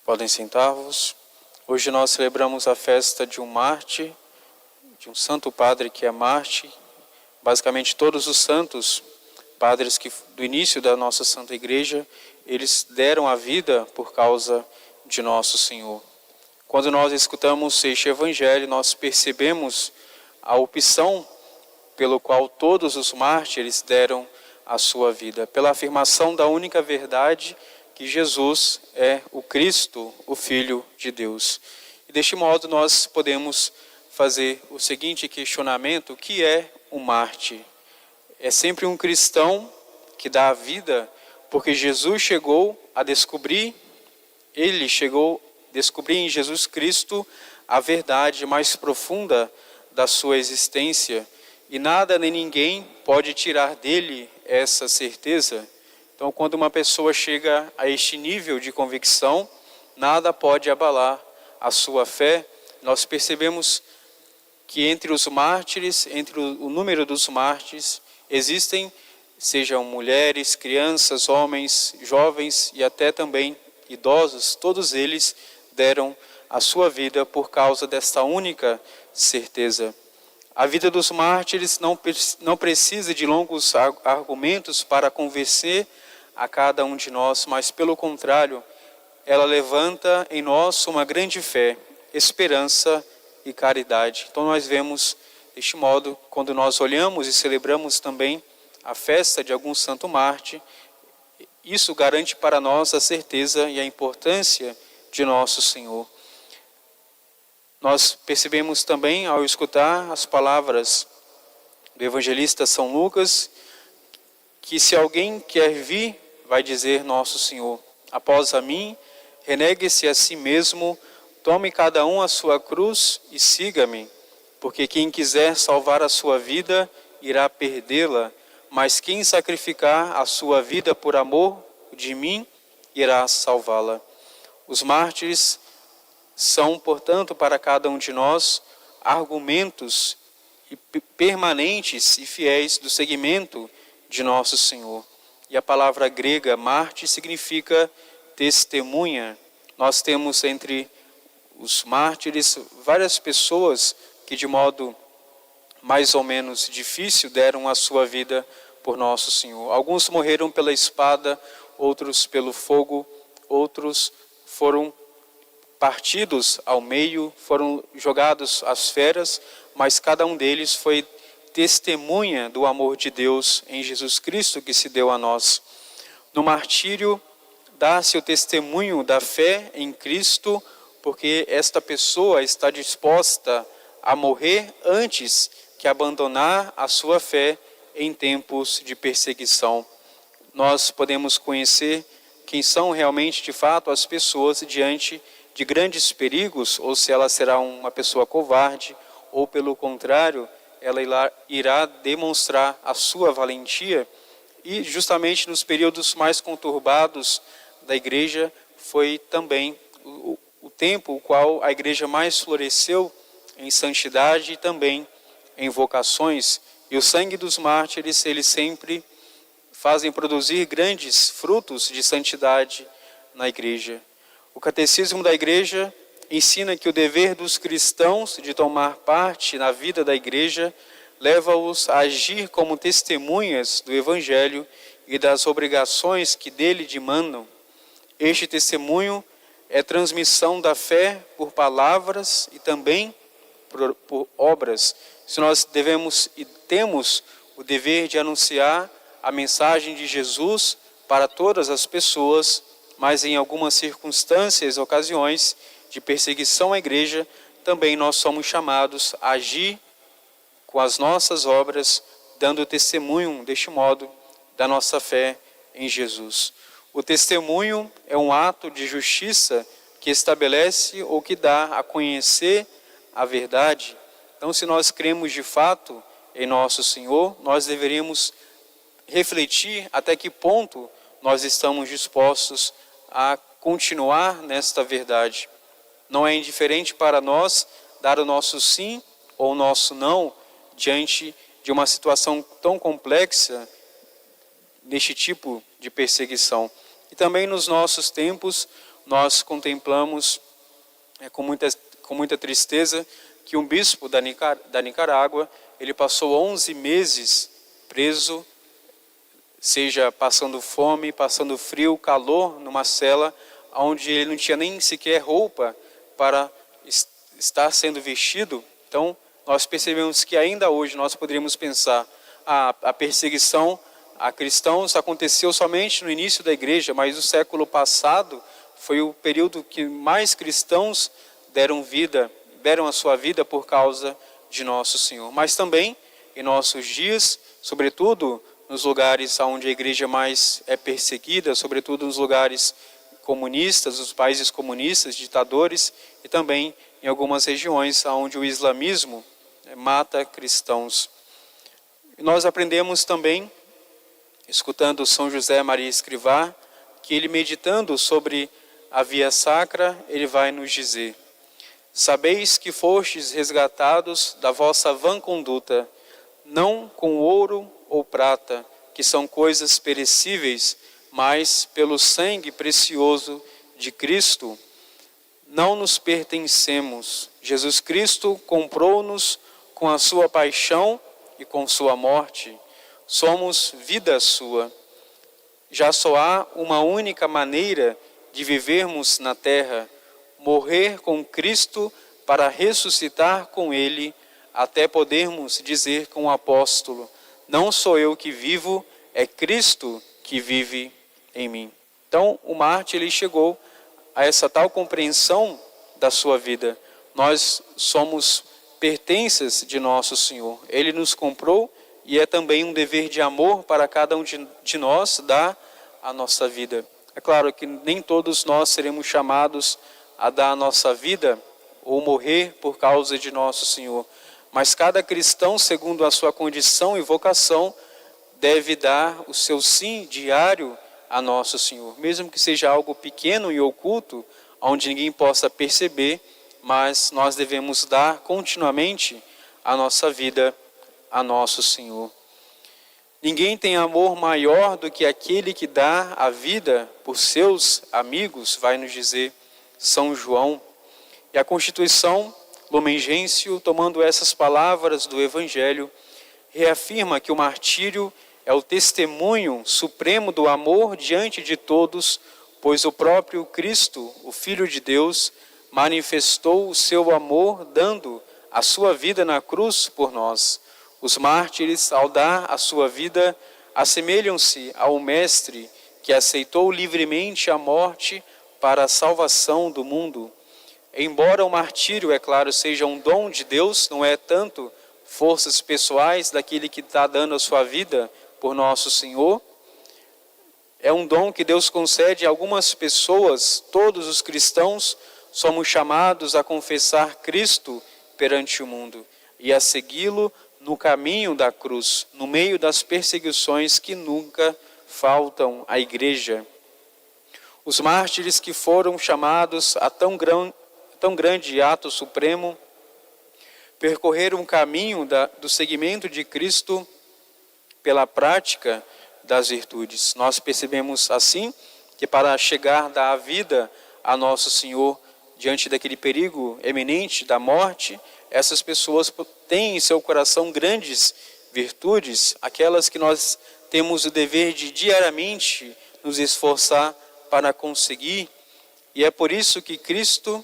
Podem sentar-vos. Hoje nós celebramos a festa de um mártir, de um santo padre que é mártir. Basicamente todos os santos, padres que do início da nossa Santa Igreja, eles deram a vida por causa de nosso Senhor. Quando nós escutamos este Evangelho, nós percebemos a opção pelo qual todos os mártires deram a sua vida, pela afirmação da única verdade, que Jesus é o Cristo, o Filho de Deus. E deste modo nós podemos fazer o seguinte questionamento: o que é um mártir? É sempre um cristão que dá a vida porque Jesus chegou a descobrir, ele chegou a descobrir em Jesus Cristo a verdade mais profunda da sua existência, e nada nem ninguém pode tirar dele essa certeza. Então, quando uma pessoa chega a este nível de convicção, nada pode abalar a sua fé. Nós percebemos que entre os mártires, entre o número dos mártires, existem, sejam mulheres, crianças, homens, jovens e até também idosos, todos eles deram a sua vida por causa desta única certeza. A vida dos mártires não precisa de longos argumentos para convencer a cada um de nós, mas pelo contrário, ela levanta em nós uma grande fé, esperança e caridade. Então nós vemos deste modo, quando nós olhamos e celebramos também a festa de algum santo mártir, isso garante para nós a certeza e a importância de nosso Senhor. Nós percebemos também, ao escutar as palavras do evangelista São Lucas, que se alguém quer vir, vai dizer nosso Senhor: após a mim, renegue-se a si mesmo, tome cada um a sua cruz e siga-me. Porque quem quiser salvar a sua vida, irá perdê-la, mas quem sacrificar a sua vida por amor de mim, irá salvá-la. Os mártires são, portanto, para cada um de nós, argumentos permanentes e fiéis do seguimento de nosso Senhor. E a palavra grega mártir significa testemunha. Nós temos entre os mártires várias pessoas que de modo mais ou menos difícil deram a sua vida por nosso Senhor. Alguns morreram pela espada, outros pelo fogo, outros foram partidos ao meio, foram jogados às feras, mas cada um deles foi testemunha do amor de Deus em Jesus Cristo que se deu a nós. No martírio, dá-se o testemunho da fé em Cristo, porque esta pessoa está disposta a morrer antes que abandonar a sua fé em tempos de perseguição. Nós podemos conhecer quem são realmente, de fato, as pessoas diante de grandes perigos, ou se ela será uma pessoa covarde, ou pelo contrário, ela irá demonstrar a sua valentia. E justamente nos períodos mais conturbados da igreja, foi também o tempo o qual a igreja mais floresceu em santidade e também em vocações. E o sangue dos mártires, eles sempre fazem produzir grandes frutos de santidade na igreja. O catecismo da igreja ensina que o dever dos cristãos de tomar parte na vida da igreja leva-os a agir como testemunhas do Evangelho e das obrigações que dele demandam. Este testemunho é transmissão da fé por palavras e também por obras. Se nós devemos e temos o dever de anunciar a mensagem de Jesus para todas as pessoas, mas em algumas circunstâncias, ocasiões de perseguição à igreja, também nós somos chamados a agir com as nossas obras, dando testemunho, deste modo, da nossa fé em Jesus. O testemunho é um ato de justiça que estabelece ou que dá a conhecer a verdade. Então, se nós cremos de fato em nosso Senhor, nós deveríamos refletir até que ponto nós estamos dispostos a continuar nesta verdade. Não é indiferente para nós dar o nosso sim ou o nosso não diante de uma situação tão complexa neste tipo de perseguição. E também nos nossos tempos, nós contemplamos com muita tristeza que um bispo da Nicarágua, ele passou 11 meses preso, seja passando fome, passando frio, calor, numa cela, onde ele não tinha nem sequer roupa para estar sendo vestido. Então, nós percebemos que ainda hoje nós poderíamos pensar a perseguição a cristãos aconteceu somente no início da igreja, mas o século passado foi o período que mais cristãos deram a sua vida por causa de nosso Senhor. Mas também em nossos dias, sobretudo nos lugares onde a igreja mais é perseguida, sobretudo nos lugares comunistas, os países comunistas, ditadores, e também em algumas regiões onde o islamismo mata cristãos. E nós aprendemos também, escutando São José Maria Escrivá, que ele, meditando sobre a via sacra, ele vai nos dizer: sabeis que fostes resgatados da vossa vã conduta, não com ouro ou prata, que são coisas perecíveis, mas pelo sangue precioso de Cristo. Não nos pertencemos. Jesus Cristo comprou-nos com a sua paixão e com sua morte. Somos vida sua. Já só há uma única maneira de vivermos na terra: morrer com Cristo para ressuscitar com Ele, até podermos dizer com o apóstolo: não sou eu que vivo, é Cristo que vive em mim. Então, o mártir, ele chegou a essa tal compreensão da sua vida. Nós somos pertences de nosso Senhor. Ele nos comprou e é também um dever de amor para cada um de nós dar a nossa vida. É claro que nem todos nós seremos chamados a dar a nossa vida ou morrer por causa de nosso Senhor. Mas cada cristão, segundo a sua condição e vocação, deve dar o seu sim diário a nosso Senhor. Mesmo que seja algo pequeno e oculto, onde ninguém possa perceber, mas nós devemos dar continuamente a nossa vida a nosso Senhor. Ninguém tem amor maior do que aquele que dá a vida por seus amigos, vai nos dizer São João. E a Constituição Lumen Gentium, tomando essas palavras do Evangelho, reafirma que o martírio é o testemunho supremo do amor diante de todos, pois o próprio Cristo, o Filho de Deus, manifestou o seu amor dando a sua vida na cruz por nós. Os mártires, ao dar a sua vida, assemelham-se ao Mestre que aceitou livremente a morte para a salvação do mundo. Embora o martírio, é claro, seja um dom de Deus, não é tanto forças pessoais daquele que está dando a sua vida por nosso Senhor, é um dom que Deus concede a algumas pessoas. Todos os cristãos somos chamados a confessar Cristo perante o mundo e a segui-lo no caminho da cruz, no meio das perseguições que nunca faltam à igreja. Os mártires que foram chamados a tão grande ato supremo, percorreram o caminho do seguimento de Cristo pela prática das virtudes. Nós percebemos assim que para chegar da vida a nosso Senhor diante daquele perigo eminente da morte, essas pessoas têm em seu coração grandes virtudes, aquelas que nós temos o dever de diariamente nos esforçar para conseguir. E é por isso que Cristo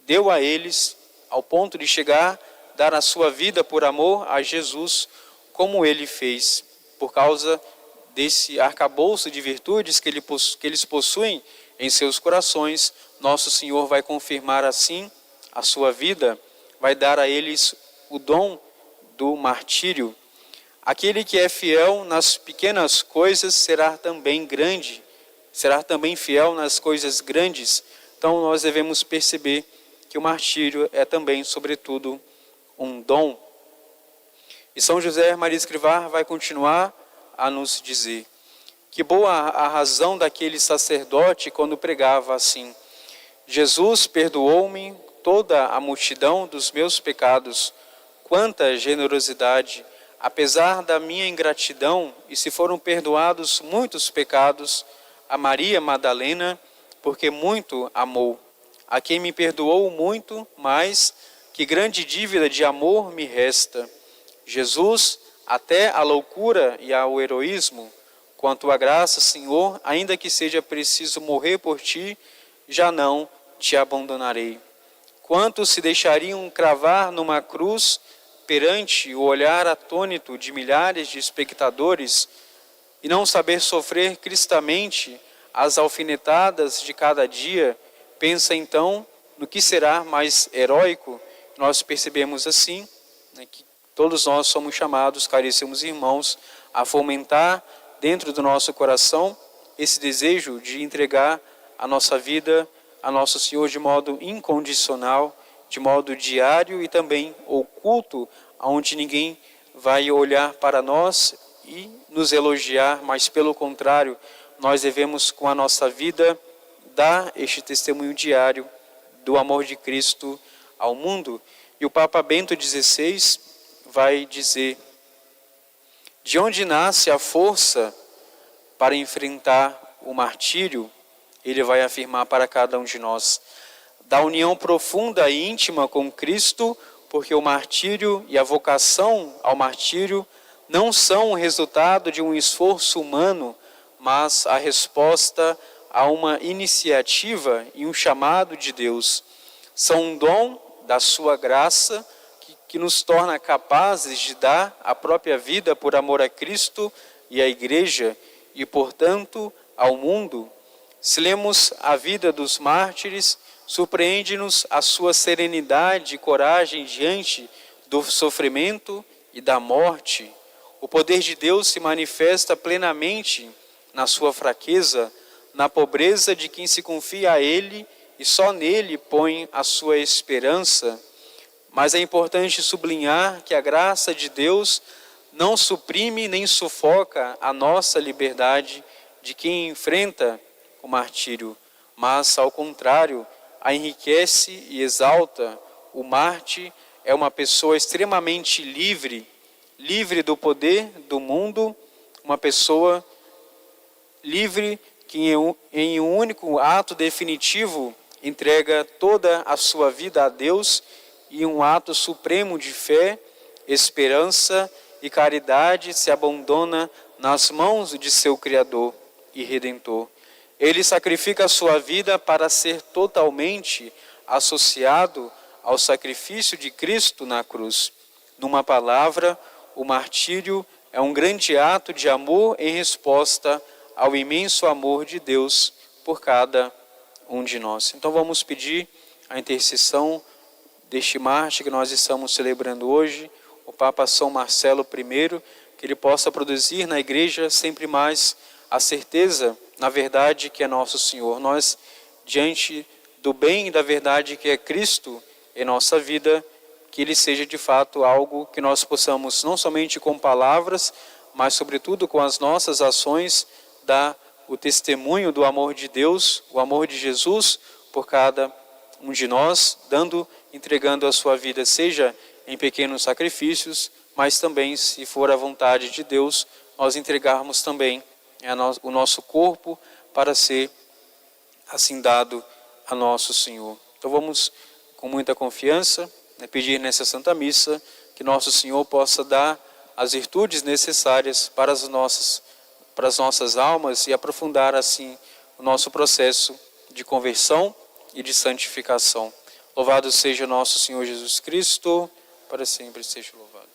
deu a eles, ao ponto de chegar, dar a sua vida por amor a Jesus, como ele fez, por causa desse arcabouço de virtudes que eles possuem em seus corações. Nosso Senhor vai confirmar assim a sua vida, vai dar a eles o dom do martírio. Aquele que é fiel nas pequenas coisas será também fiel nas coisas grandes. Então nós devemos perceber que o martírio é também, sobretudo, um dom. E São José Maria Escrivá vai continuar a nos dizer: que boa a razão daquele sacerdote quando pregava assim: Jesus perdoou-me toda a multidão dos meus pecados. Quanta generosidade! Apesar da minha ingratidão, e se foram perdoados muitos pecados, a Maria Madalena, porque muito amou. A quem me perdoou muito, mais que grande dívida de amor me resta. Jesus, até a loucura e ao heroísmo, quanto à graça, Senhor, ainda que seja preciso morrer por ti, já não te abandonarei. Quantos se deixariam cravar numa cruz perante o olhar atônito de milhares de espectadores e não saber sofrer cristamente as alfinetadas de cada dia? Pensa então no que será mais heróico. Nós percebemos assim, né, que todos nós somos chamados, caríssimos irmãos, a fomentar dentro do nosso coração esse desejo de entregar a nossa vida a nosso Senhor de modo incondicional, de modo diário e também oculto, onde ninguém vai olhar para nós e nos elogiar, mas pelo contrário, nós devemos com a nossa vida dar este testemunho diário do amor de Cristo ao mundo. E o Papa Bento XVI vai dizer: de onde nasce a força para enfrentar o martírio? Ele vai afirmar para cada um de nós: da união profunda e íntima com Cristo, porque o martírio e a vocação ao martírio não são o resultado de um esforço humano, mas a resposta a uma iniciativa e um chamado de Deus. São um dom da sua graça que nos torna capazes de dar a própria vida por amor a Cristo e à Igreja e, portanto, ao mundo. Se lemos a vida dos mártires, surpreende-nos a sua serenidade e coragem diante do sofrimento e da morte. O poder de Deus se manifesta plenamente na sua fraqueza, na pobreza de quem se confia a Ele e só nele põe a sua esperança. Mas é importante sublinhar que a graça de Deus não suprime nem sufoca a nossa liberdade de quem enfrenta o martírio, mas, ao contrário, a enriquece e exalta. O mártir é uma pessoa extremamente livre, livre do poder do mundo, uma pessoa livre que em um único ato definitivo entrega toda a sua vida a Deus e um ato supremo de fé, esperança e caridade se abandona nas mãos de seu Criador e Redentor. Ele sacrifica a sua vida para ser totalmente associado ao sacrifício de Cristo na cruz. Numa palavra, o martírio é um grande ato de amor em resposta ao imenso amor de Deus por cada um de nós. Então vamos pedir a intercessão deste mártir que nós estamos celebrando hoje, o Papa São Marcelo I, que ele possa produzir na Igreja sempre mais a certeza na verdade que é nosso Senhor. Nós, diante do bem e da verdade que é Cristo em nossa vida, que Ele seja de fato algo que nós possamos, não somente com palavras, mas sobretudo com as nossas ações, dar o testemunho do amor de Deus, o amor de Jesus por cada um de nós, entregando a sua vida, seja em pequenos sacrifícios, mas também, se for a vontade de Deus, nós entregarmos também o nosso corpo para ser assim dado a nosso Senhor. Então vamos com muita confiança pedir nessa Santa Missa que nosso Senhor possa dar as virtudes necessárias para as nossas almas e aprofundar assim o nosso processo de conversão e de santificação. Louvado seja nosso Senhor Jesus Cristo, para sempre seja louvado.